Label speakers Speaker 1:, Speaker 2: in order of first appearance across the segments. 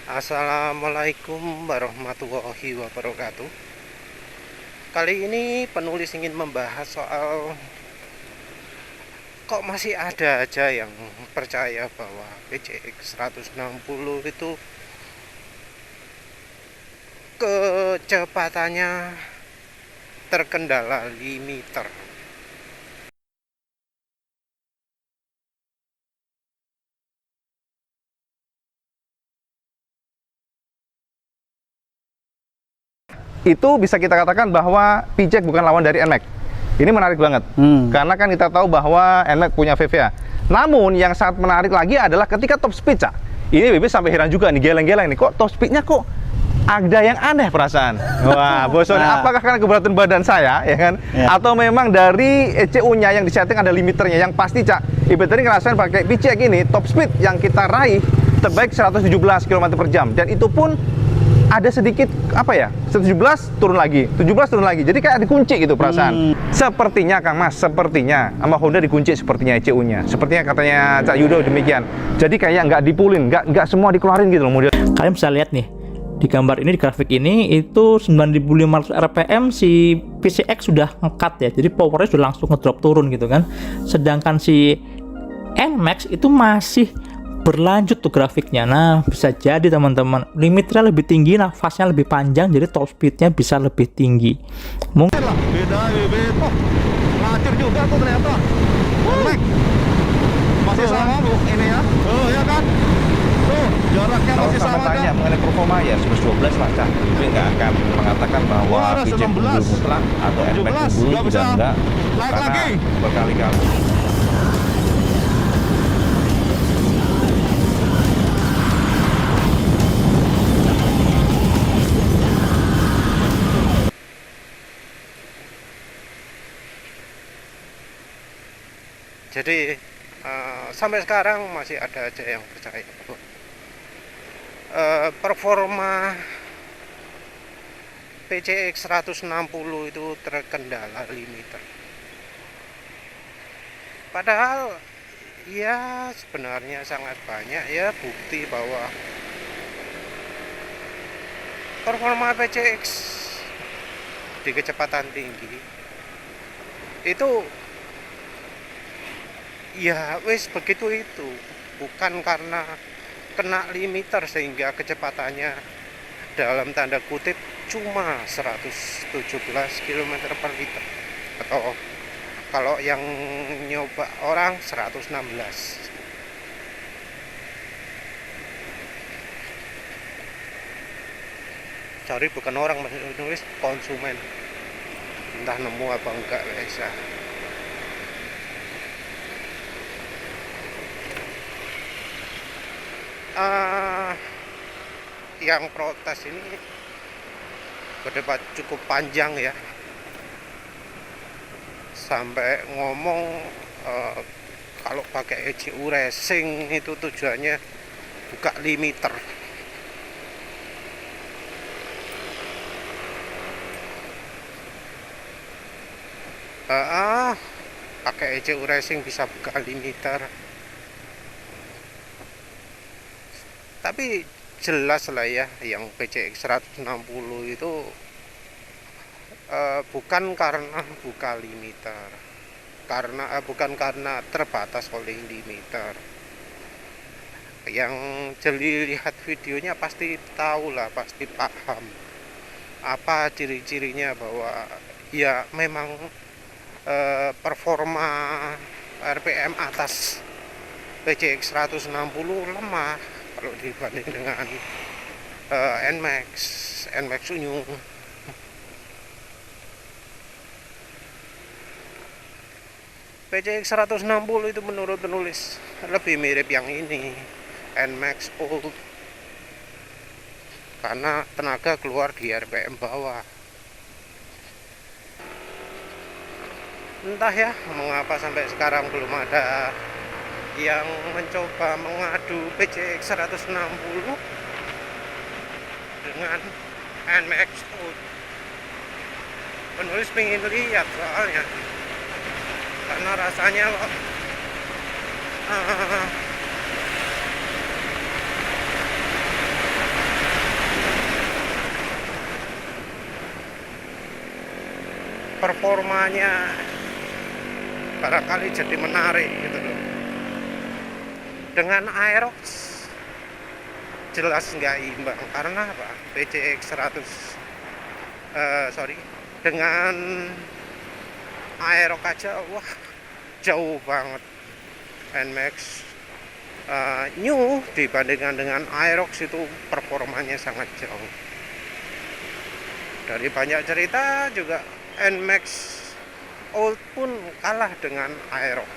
Speaker 1: Assalamualaikum warahmatullahi wabarakatuh. Kali ini penulis ingin membahas soal kok masih ada aja yang percaya bahwa PCX 160 itu kecepatannya terkendala limiter.
Speaker 2: Itu bisa kita katakan bahwa PJEK bukan lawan dari NMAX. Ini menarik banget, karena kan kita tahu bahwa NMAX punya VVA. Namun yang sangat menarik lagi adalah ketika top speed, Cak. Ini BB sampai heran juga nih, geleng-geleng nih, kok top speednya kok ada yang aneh perasaan. Wah, bosnya apakah karena keberatan badan saya, ya kan? Ya. Atau memang dari ECU-nya yang disetting ada limiternya, yang pasti, Cak. Ibu tadi ngerasain pakai PJEK ini, top speed yang kita raih terbaik 117 km/jam, dan itu pun ada sedikit apa ya, 17 turun lagi, 17 turun lagi, jadi kayak dikunci gitu perasaan. Sepertinya Kang Mas, sepertinya sama Honda dikunci sepertinya ECU-nya, sepertinya katanya Cak Yudo demikian. Jadi kayak nggak dipulin, nggak semua dikeluarin gitu loh model.
Speaker 3: Kalian bisa lihat nih di gambar ini, di grafik ini itu 9500 rpm si PCX sudah ngekat ya, jadi powernya sudah langsung ngedrop turun gitu kan. Sedangkan si NMAX itu masih berlanjut tuh grafiknya. Nah, bisa jadi teman-teman limiternya lebih tinggi, nafasnya lebih panjang, jadi top speednya bisa lebih tinggi. Mungkin
Speaker 2: lah beda bebet, oh ngacir juga tuh ternyata. NMAX masih sama bu ini ya, oh ya kan, tuh jaraknya
Speaker 4: kalau
Speaker 2: masih sama
Speaker 4: tanya
Speaker 2: kan.
Speaker 4: mengenai performa ya 112 lah Cak. Jadi nggak akan mengatakan bahwa PJEK unggul mutlak atau NMAX unggul, juga enggak, karena berkali-kali.
Speaker 1: Jadi sampai sekarang masih ada aja yang percaya bahwa performa PCX 160 itu terkendala limiter. Padahal ya sebenarnya sangat banyak ya bukti bahwa performa PCX di kecepatan tinggi itu ya wis begitu, itu bukan karena kena limiter sehingga kecepatannya dalam tanda kutip cuma 117 km/liter, atau kalau yang nyoba orang 116. Sorry, bukan orang, menulis konsumen, entah nemu apa enggak bisa. Yang protes ini berdebat cukup panjang ya, sampai ngomong kalau pakai ECU racing itu tujuannya buka limiter. Pakai ECU racing bisa buka limiter, tapi jelas lah ya yang PCX 160 itu bukan karena buka limiter, bukan karena terbatas oleh limiter. Yang jeli lihat videonya pasti tahu lah, pasti paham apa ciri-cirinya, bahwa ya memang performa RPM atas PCX 160 lemah kalau dibanding dengan NMAX Unyu. PCX 160 itu menurut penulis lebih mirip yang ini, NMAX Old, karena tenaga keluar di RPM bawah. Entah ya mengapa sampai sekarang belum ada yang mencoba mengadu PCX 160 dengan NMAX Old. Penulis pengen lihat soalnya, karena rasanya kok performanya barangkali jadi menarik gitu loh. Dengan Aerox jelas nggak imbang karena apa? PCX 100 dengan Aerox aja wah jauh banget. NMAX new dibandingkan dengan Aerox itu performanya sangat jauh. Dari banyak cerita juga NMAX Old pun kalah dengan Aerox.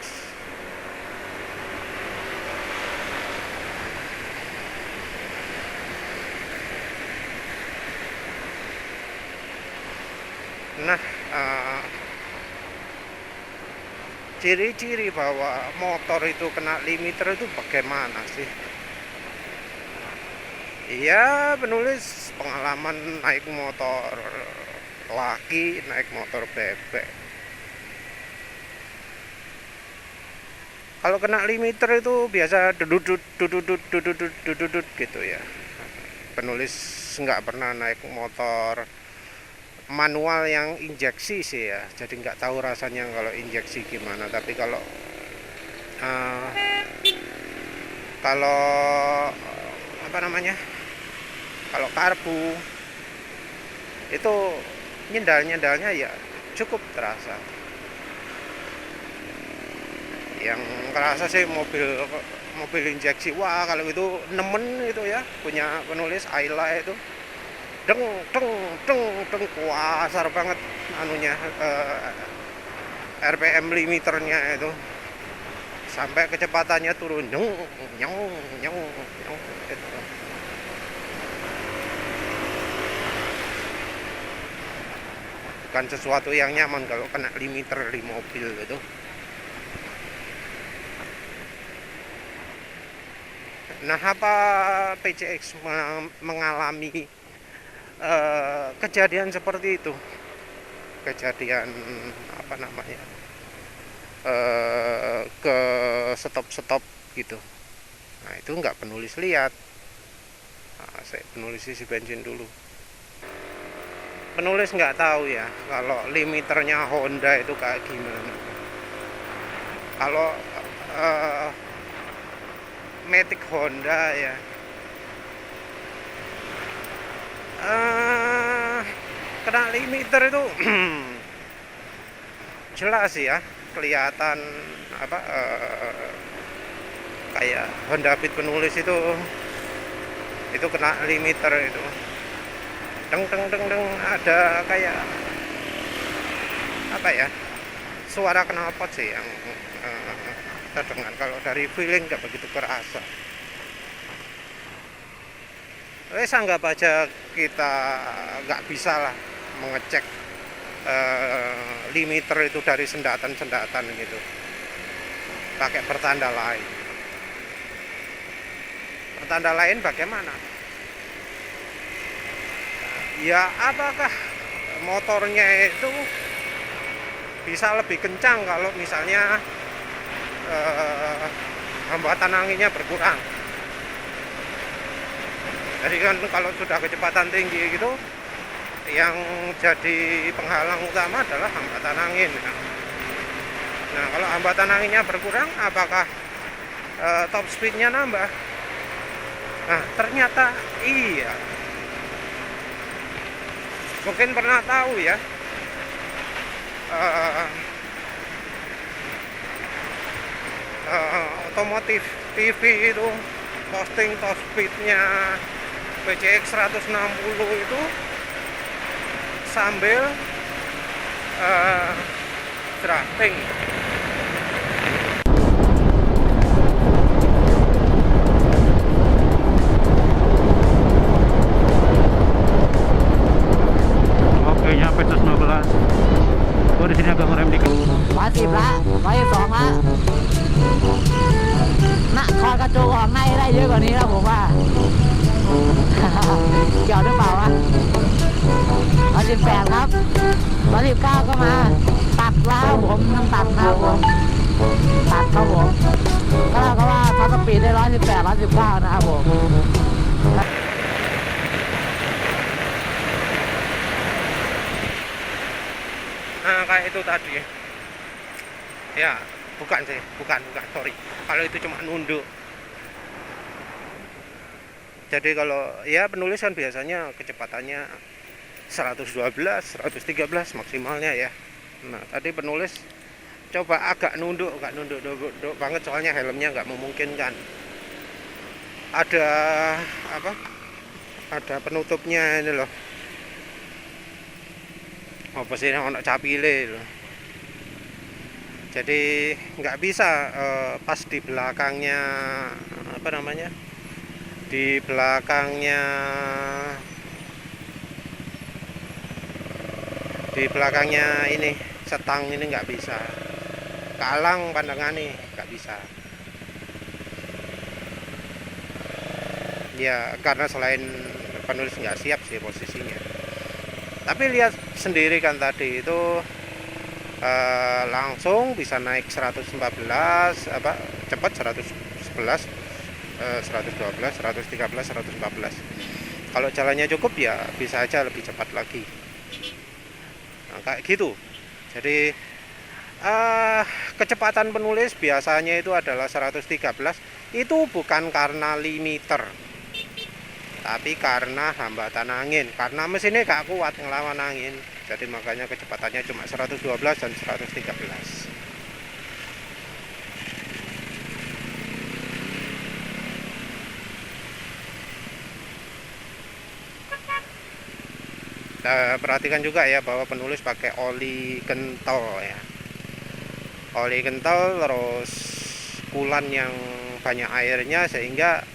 Speaker 1: Nah, ciri-ciri bahwa motor itu kena limiter itu bagaimana sih? Iya, penulis pengalaman naik motor laki, naik motor bebek. Kalau kena limiter itu biasa dudut gitu ya. Penulis nggak pernah naik motor manual yang injeksi sih ya, jadi nggak tahu rasanya kalau injeksi gimana. Tapi kalau apa namanya, kalau karbu itu nyendalnya ya cukup terasa. Yang kerasa sih mobil injeksi, wah kalau itu nemen itu ya, punya penulis Ayla itu deng kuasar banget anunya, RPM limiternya itu sampai kecepatannya turun nyong gitu. Bukan sesuatu yang nyaman kalau kena limiter di mobil gitu. Nah, apa PCX mengalami kejadian seperti itu, kejadian apa namanya, ke stop gitu. Nah itu nggak penulis lihat. Nah, saya penulis isi bensin dulu. Penulis nggak tahu ya kalau limiternya Honda itu kayak gimana. Kalau Matic Honda ya, kena limiter itu jelas ya, kelihatan apa, kayak Honda Beat penulis itu kena limiter itu deng ada kayak apa ya, suara knalpot sih yang terdengar. Kalau dari feeling nggak begitu kerasa. Anggap aja kita nggak bisa lah mengecek limiter itu dari sendatan gitu, pakai pertanda lain. Pertanda lain bagaimana? Ya apakah motornya itu bisa lebih kencang kalau misalnya hambatan anginnya berkurang. Jadi kan kalau sudah kecepatan tinggi gitu, yang jadi penghalang utama adalah hambatan angin. Nah kalau hambatan anginnya berkurang, apakah top speednya nambah? Nah ternyata iya. Mungkin pernah tahu ya, otomotif TV itu posting top speednya PCX 160 itu sambil drafting. Oke, nyampe 115. Gua di sini agak ngerem dikit.
Speaker 5: 110ละ112ละน่ะคอนกระจกออกในได้เยอะกว่านี้แล้วผมว่า เกี่ยวหรือเปล่าวะ118ครับ119ก็มาตัดแล้วผมต้องตัดนะครับผมตัดครับผมก็เท่ากับว่าท็อปสปีดได้118 119นะครับผม
Speaker 1: Nah kayak itu tadi. Ya, bukan sorry. Kalau itu cuma nunduk. Jadi kalau ya penulis kan biasanya kecepatannya 112, 113 maksimalnya ya. Nah, tadi penulis coba agak nunduk banget soalnya helmnya nggak memungkinkan. Ada apa? Ada penutupnya ini loh. Apa sih ono capile loh. Jadi nggak bisa pas di belakangnya apa namanya? Di belakangnya ini setang ini nggak bisa, kalang pandangan nih nggak bisa ya, karena selain penulis nggak siap sih posisinya. Tapi lihat sendiri kan tadi itu langsung bisa naik 114 apa cepat 111 112 113 114. Kalau jalannya cukup ya bisa aja lebih cepat lagi. Nah, kayak gitu. Jadi kecepatan penulis biasanya itu adalah 113. Itu bukan karena limiter, tapi karena hambatan angin. Karena mesinnya gak kuat ngelawan angin. Jadi makanya kecepatannya cuma 112 dan 113. Perhatikan juga ya bahwa penulis pakai oli kental ya, oli kental terus kulan yang banyak airnya, sehingga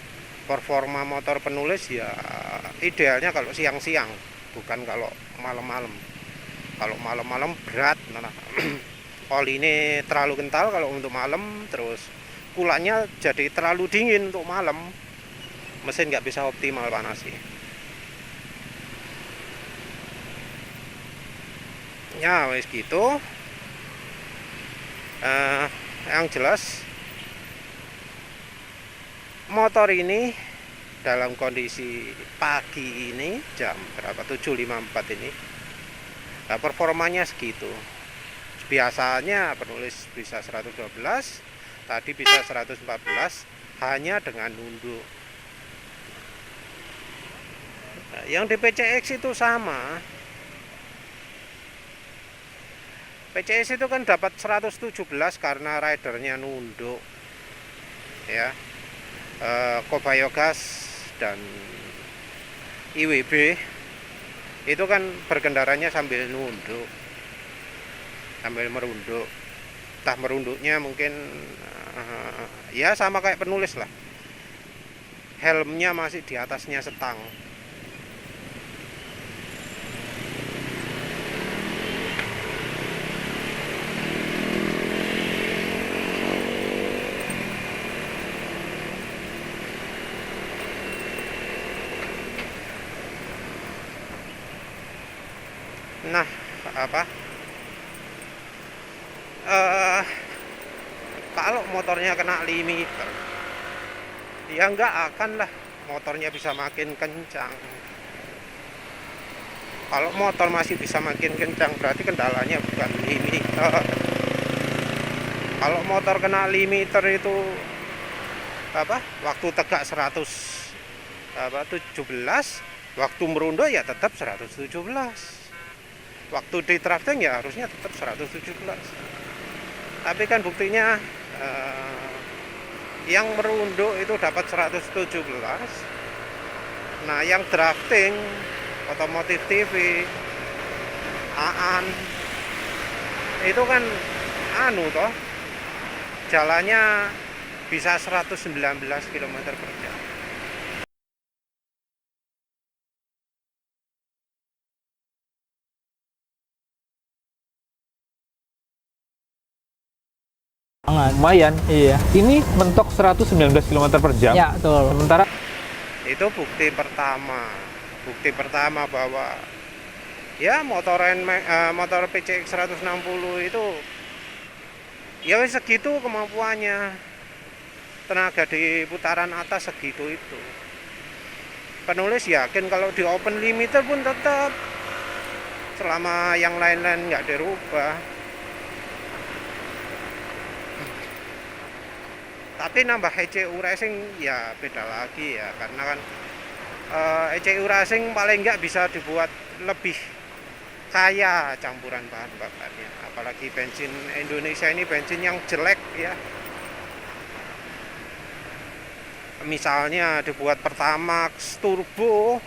Speaker 1: performa motor penulis ya idealnya kalau siang-siang, bukan kalau malam-malam. Kalau malam-malam berat, nah, oli ini terlalu kental kalau untuk malam, terus kulannya jadi terlalu dingin untuk malam, mesin nggak bisa optimal panasnya. Ya wes gitu. Yang jelas motor ini dalam kondisi pagi ini jam berapa 7.54 ini, nah, performanya segitu. Biasanya penulis bisa 112, tadi bisa 114 hanya dengan nunduk. Nah, yang di PCX itu sama. PCX itu kan dapat 117 karena ridernya nunduk ya. Kobayagas dan IWB itu kan berkendaranya sambil nunduk, sambil merunduk. Entah merunduknya mungkin ya sama kayak penulis lah, helmnya masih di atasnya setang. Nah, apa? Kalau motornya kena limiter, ya nggak akan lah motornya bisa makin kencang. Kalau motor masih bisa makin kencang, berarti kendalanya bukan limiter. Kalau motor kena limiter itu apa? Waktu tegak 117, waktu merunduk ya tetap 117. Waktu di drafting ya harusnya tetap 117. Tapi kan buktinya yang merunduk itu dapat 117. Nah, yang drafting otomotif TV Aan itu kan toh jalannya bisa 119 km/jam.
Speaker 2: Lumayan.
Speaker 3: Iya.
Speaker 2: Ini mentok 119 km/jam.
Speaker 3: Ya, betul.
Speaker 2: Sementara
Speaker 1: Itu bukti pertama bahwa ya motor PCX 160 itu ya segitu kemampuannya, tenaga di putaran atas segitu itu. Penulis yakin kalau di open limiter pun tetap selama yang lain-lain nggak dirubah. Tapi nambah ECU Racing ya beda lagi ya, karena kan ECU Racing paling nggak bisa dibuat lebih kaya campuran bahan bakarnya. Apalagi bensin Indonesia ini bensin yang jelek ya. Misalnya dibuat Pertamax turbo,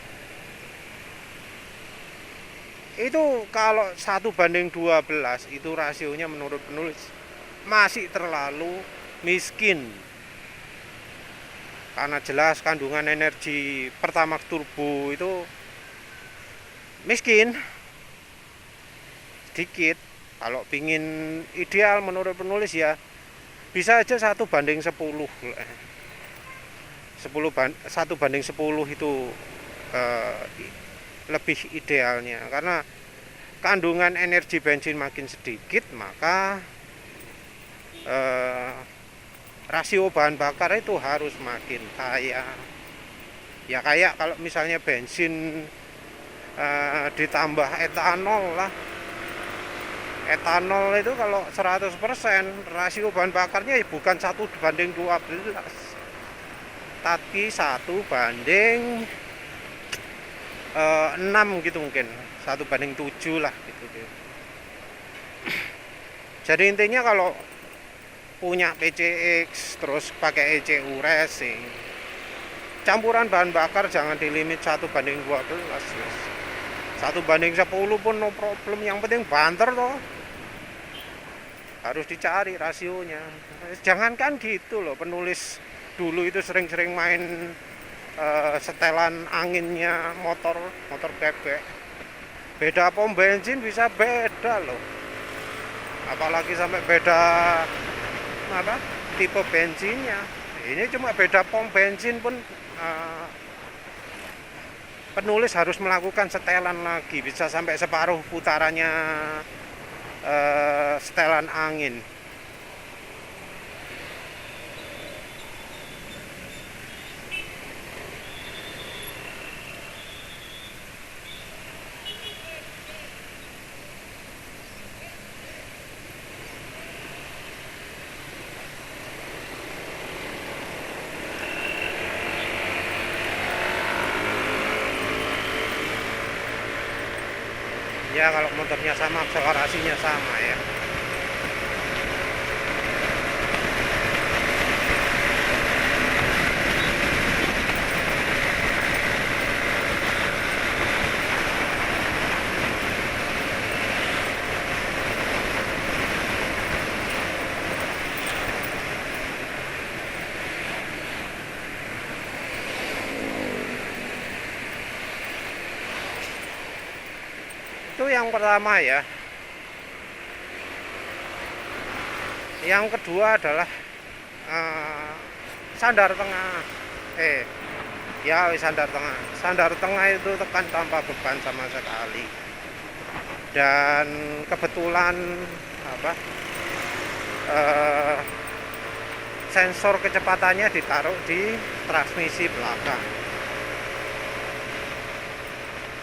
Speaker 1: itu kalau 1:12 itu rasionya menurut penulis masih terlalu miskin, karena jelas kandungan energi Pertamax turbo itu miskin, sedikit. Kalau pingin ideal menurut penulis ya bisa aja 1:10. 1:10 itu lebih idealnya, karena kandungan energi bensin makin sedikit, maka rasio bahan bakar itu harus makin kaya. Ya kayak kalau misalnya bensin ditambah etanol lah. Etanol itu kalau 100% rasio bahan bakarnya bukan 1:12, tapi 1:6 gitu, mungkin 1:7 lah gitu. Jadi intinya kalau punya PCX terus pakai ECU Racing, campuran bahan bakar jangan dilimit 1:12. 1:10 pun no problem, yang penting banter toh. Harus dicari rasionya. Jangankan gitu loh, penulis dulu itu sering-sering main setelan anginnya motor bebek. Beda pom bensin bisa beda loh. Apalagi sampai beda tipe bensinnya. Ini cuma beda pom bensin pun penulis harus melakukan setelan lagi, bisa sampai separuh putarannya setelan angin. Ya kalau motornya sama, akselerasinya sama ya. Itu yang pertama ya. Yang kedua adalah sandar tengah. Sandar tengah. Sandar tengah itu tekan tanpa beban sama sekali. Dan kebetulan sensor kecepatannya ditaruh di transmisi belakang.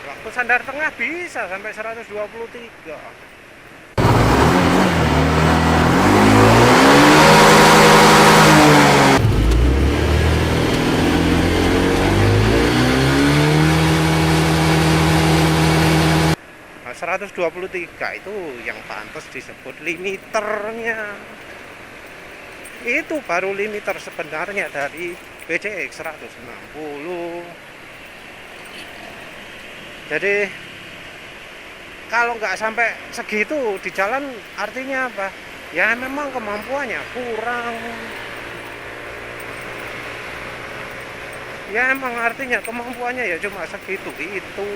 Speaker 1: Waktu sandar tengah bisa sampai 123. Nah, 123 itu yang pantas disebut limiternya. Itu baru limiter sebenarnya dari PCX 160. Jadi kalau nggak sampai segitu di jalan, artinya apa? Ya memang kemampuannya kurang. Ya emang artinya kemampuannya ya cuma segitu itu.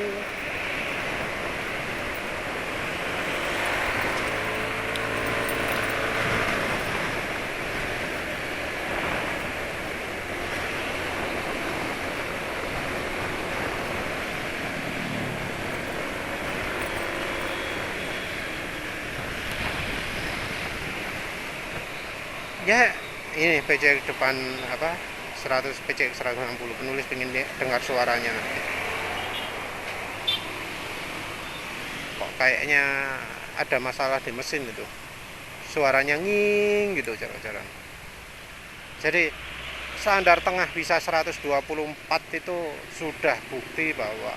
Speaker 1: Ya ini PCX depan 100 PCX 160, penulis pengen dengar suaranya nanti. Kok kayaknya ada masalah di mesin itu, suaranya nging gitu jalan-jalan. Jadi standar tengah bisa 124 itu sudah bukti bahwa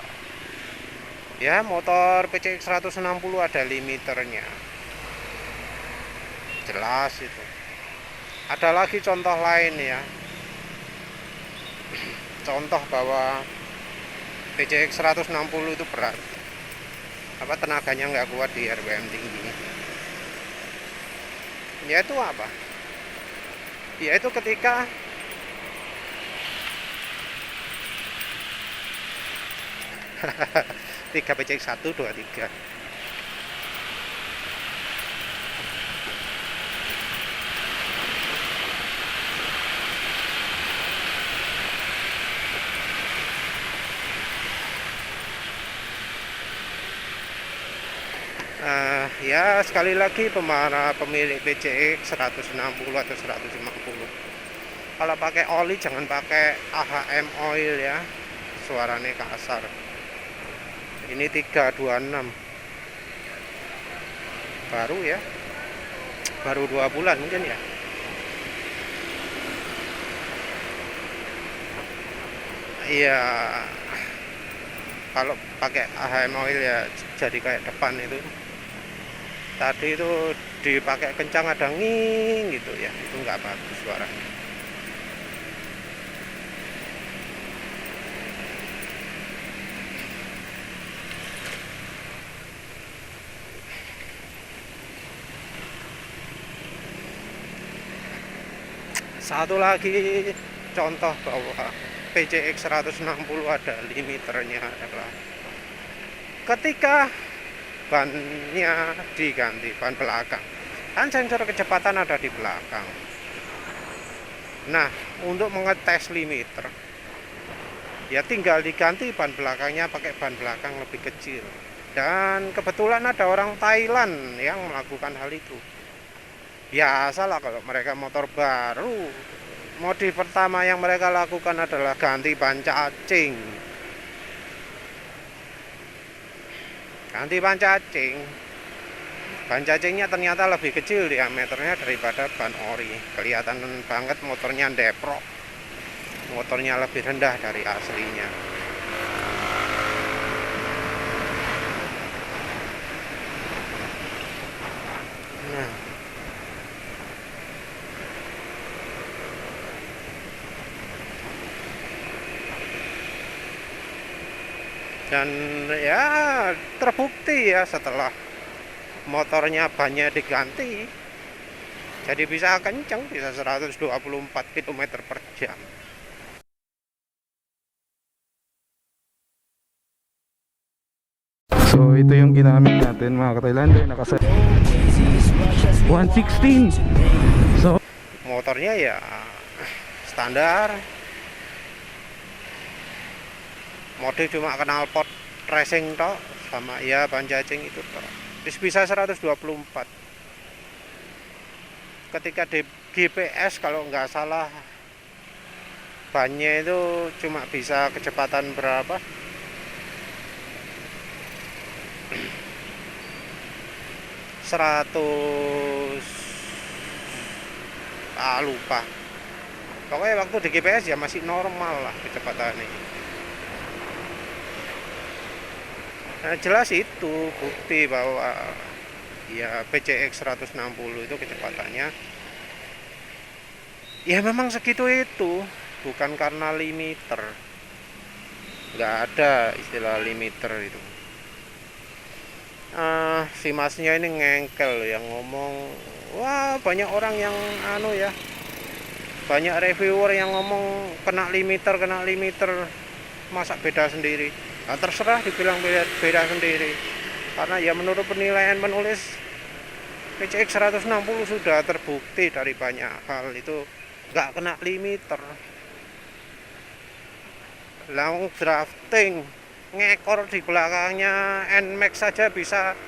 Speaker 1: ya motor PCX 160 ada limiternya, jelas itu. Ada lagi contoh lain ya, contoh bahwa PCX 160 itu berat, apa tenaganya nggak kuat di RPM tinggi. Yaitu apa? Yaitu ketika tiga PCX 1, 2, 3. Ya sekali lagi para pemilik PCX 160 atau 150, kalau pakai oli jangan pakai AHM oil ya, suaranya kasar. Ini 326 baru ya, baru 2 bulan mungkin ya. Iya, kalau pakai AHM oil ya jadi kayak depan itu. Tadi itu dipakai kencang ada nging gitu ya, itu nggak bagus suaranya. Satu lagi contoh bahwa PCX 160 ada limiternya adalah ketika bannya diganti, ban belakang, kan sensor kecepatan ada di belakang. Nah, untuk mengetes limiter ya tinggal diganti ban belakangnya pakai ban belakang lebih kecil. Dan kebetulan ada orang Thailand yang melakukan hal itu. Biasalah kalau mereka motor baru, modif pertama yang mereka lakukan adalah ganti ban cacing. Ganti ban cacing. Ban cacingnya ternyata lebih kecil diameternya daripada ban ori. Kelihatan banget motornya deprok. Motornya lebih rendah dari aslinya. Nah, dan ya terbukti ya setelah motornya bannya diganti jadi bisa kenceng, bisa 124 km per jam.
Speaker 2: So itu yung ginamit natin mga ka-Thailander, naka 116. So
Speaker 1: Motornya ya standar, modif cuma knalpot racing tok sama ya ban cacing itu tok. Terus bisa 124. Ketika di GPS kalau nggak salah bannya itu cuma bisa kecepatan berapa? 100, lupa. Pokoknya waktu di GPS ya masih normal lah kecepatannya. Nah, jelas itu bukti bahwa ya PCX 160 itu kecepatannya ya memang segitu itu, bukan karena limiter. Nggak ada istilah limiter itu. Si masnya ini ngengkel yang ngomong, wah banyak orang yang ya, banyak reviewer yang ngomong kena limiter, masa beda sendiri. Nah, terserah dibilang beda sendiri, karena ya menurut penilaian penulis PCX 160 sudah terbukti dari banyak hal itu nggak kena limiter. Langsung drafting ngekor di belakangnya NMAX saja bisa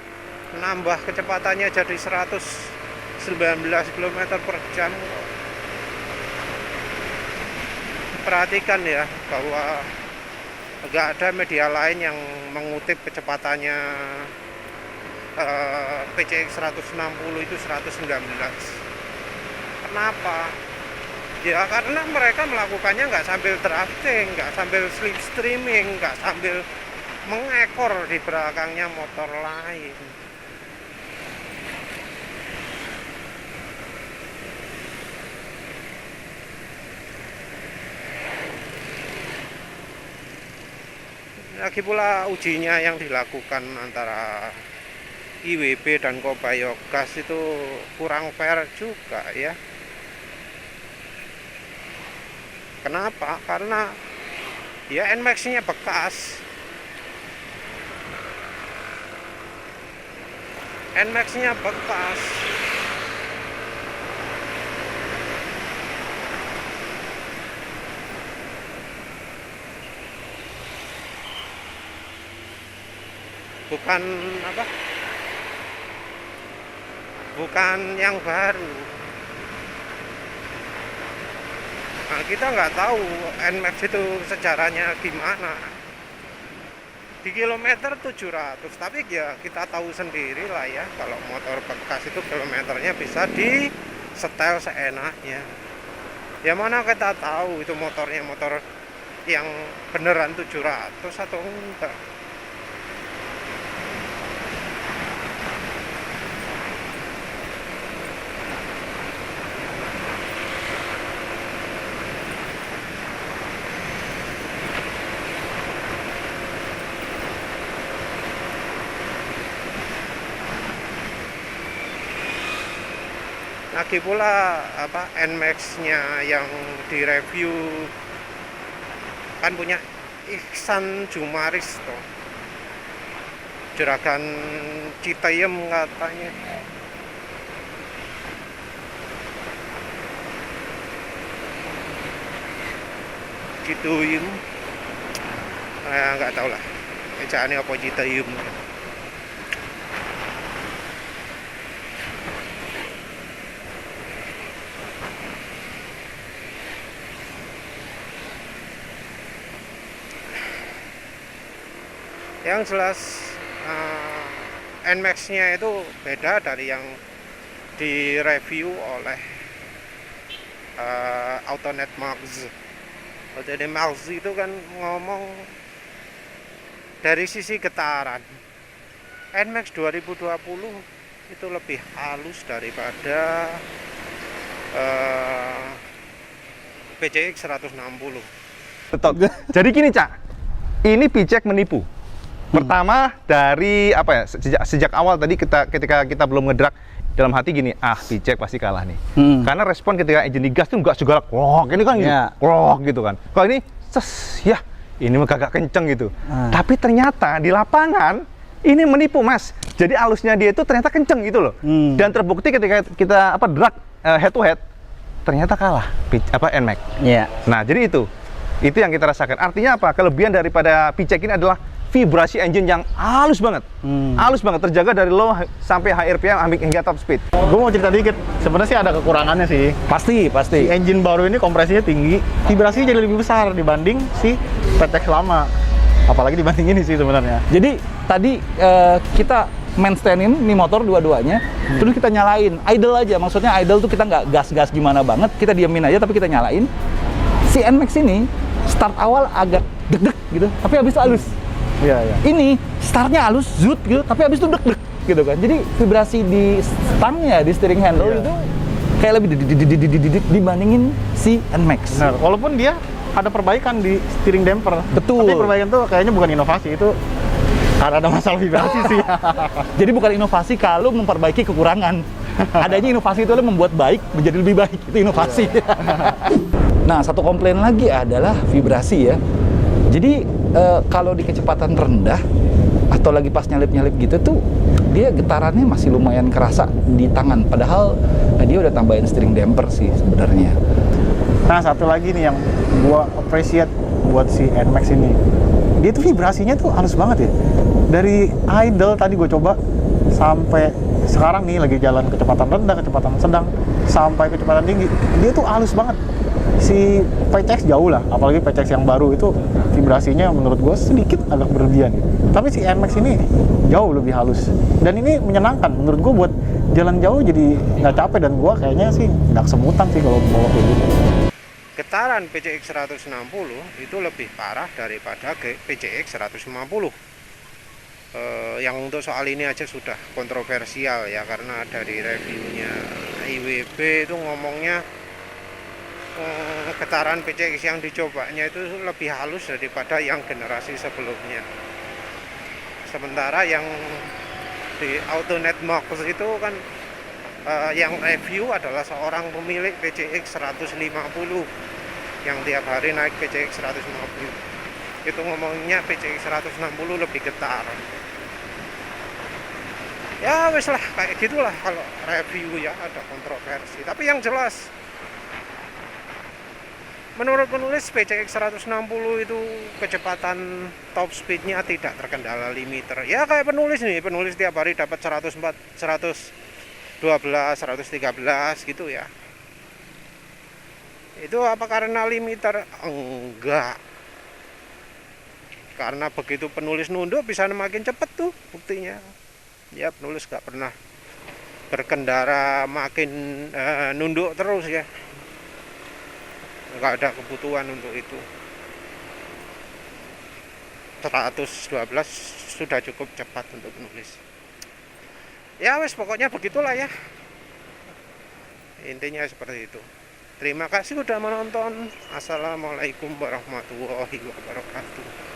Speaker 1: nambah kecepatannya jadi 119 km per jam. Perhatikan ya bahwa nggak ada media lain yang mengutip kecepatannya PCX 160 itu 119. Kenapa? Ya karena mereka melakukannya nggak sambil drafting, nggak sambil slipstreaming, nggak sambil mengekor di belakangnya motor lain. Lagi pula ujinya yang dilakukan antara IWB dan Kobayagas itu kurang fair juga ya. Kenapa? Karena ya NMAX-nya bekas. NMAX-nya bekas. Bukan apa? Bukan yang baru. Nah, kita nggak tahu NMAX itu sejarahnya gimana. Di kilometer 700, tapi ya kita tahu sendiri lah ya, kalau motor bekas itu kilometernya bisa di setel seenaknya. Ya mana kita tahu itu motornya motor yang beneran 700 atau enggak. Lagi pula apa NMAX-nya yang direview kan punya Iksan Jumaris toh. Juragan Citayam katanya. Citayam. Nggak tahu lah. Ejaannya apa Citayam. Yang jelas NMAX-nya itu beda dari yang direview oleh Autonet Max. Autonet Max itu kan ngomong dari sisi getaran. NMAX 2020 itu lebih halus daripada PCX 160.
Speaker 2: Betul. Jadi gini, Cak. Ini Picek menipu. Pertama dari apa ya? Sejak awal tadi ketika kita belum ngedrak, dalam hati gini, Picek pasti kalah nih. Karena respon ketika engine digas tuh nggak segala krok, ini kan krok gitu kan. Kalau ini ya ini mah agak kenceng gitu. Tapi ternyata di lapangan ini menipu, Mas. Jadi alusnya dia itu ternyata kenceng gitu loh. Dan terbukti ketika kita drag head to head, ternyata kalah NMAX. Nah, jadi itu yang kita rasakan. Artinya apa? Kelebihan daripada Picek ini adalah vibrasi engine yang halus banget, terjaga dari low sampai high RPM hingga top speed.
Speaker 6: Gue mau cerita dikit, sebenarnya sih ada kekurangannya sih.
Speaker 7: Pasti.
Speaker 6: Si engine baru ini kompresinya tinggi, vibrasinya jadi lebih besar dibanding si PTX lama. Apalagi dibanding ini sih sebenarnya.
Speaker 7: Jadi tadi kita main stand-in nih motor dua-duanya, terus kita nyalain, idle aja. Maksudnya idle tuh kita nggak gas-gas gimana banget, kita diamin aja tapi kita nyalain. Si NMAX ini start awal agak deg-deg gitu, tapi habis itu halus.
Speaker 6: Iya.
Speaker 7: Ini startnya halus, zut gitu, tapi habis itu deg-deg gitu kan. Jadi vibrasi di stangnya, di steering handle itu kayak lebih dibandingin si NMAX.
Speaker 6: Benar, walaupun dia ada perbaikan di steering damper.
Speaker 7: Betul.
Speaker 6: Tapi perbaikan tuh kayaknya bukan inovasi, itu karena ada masalah vibrasi sih.
Speaker 7: Jadi bukan inovasi kalau memperbaiki kekurangan. Adanya inovasi itu membuat baik menjadi lebih baik, itu inovasi. Nah, satu komplain lagi adalah vibrasi ya. Jadi kalau di kecepatan rendah atau lagi pas nyalip-nyalip gitu tuh dia getarannya masih lumayan kerasa di tangan. Padahal dia udah tambahin steering damper sih sebenarnya.
Speaker 6: Nah, satu lagi nih yang gua appreciate buat si NMAX ini. Dia tuh vibrasinya tuh halus banget ya. Dari idle tadi gue coba sampai sekarang nih lagi jalan kecepatan rendah, kecepatan sedang sampai kecepatan tinggi. Dia tuh halus banget. si PCX jauh lah, apalagi PCX yang baru itu vibrasinya menurut gue sedikit agak berlebihan gitu. Tapi si NMAX ini jauh lebih halus dan ini menyenangkan menurut gue buat jalan jauh, jadi nggak capek dan gue kayaknya sih nggak kesemutan sih kalau bawa kayak gini.
Speaker 1: Getaran PCX 160 itu lebih parah daripada PCX 150. Yang untuk soal ini aja sudah kontroversial ya, karena dari reviewnya IWB itu ngomongnya getaran PCX yang dicobanya itu lebih halus daripada yang generasi sebelumnya. Sementara yang di Autonet Max itu kan yang review adalah seorang pemilik PCX 150 yang tiap hari naik PCX 150. Itu ngomongnya PCX 160 lebih getar. Ya wes lah, kayak gitulah kalau review ya, ada kontroversi. Tapi yang jelas menurut penulis PCX 160 itu kecepatan top speednya tidak terkendala limiter. Ya kayak penulis nih, penulis tiap hari dapat 104, 112, 113 gitu ya. Itu apa karena limiter? Enggak. Karena begitu penulis nunduk bisa makin cepet tuh buktinya. Ya penulis gak pernah berkendara makin nunduk terus ya. Nggak ada kebutuhan untuk itu. 112 sudah cukup cepat untuk penulis. Ya wes pokoknya begitulah ya. Intinya seperti itu. Terima kasih sudah menonton. Assalamualaikum warahmatullahi wabarakatuh.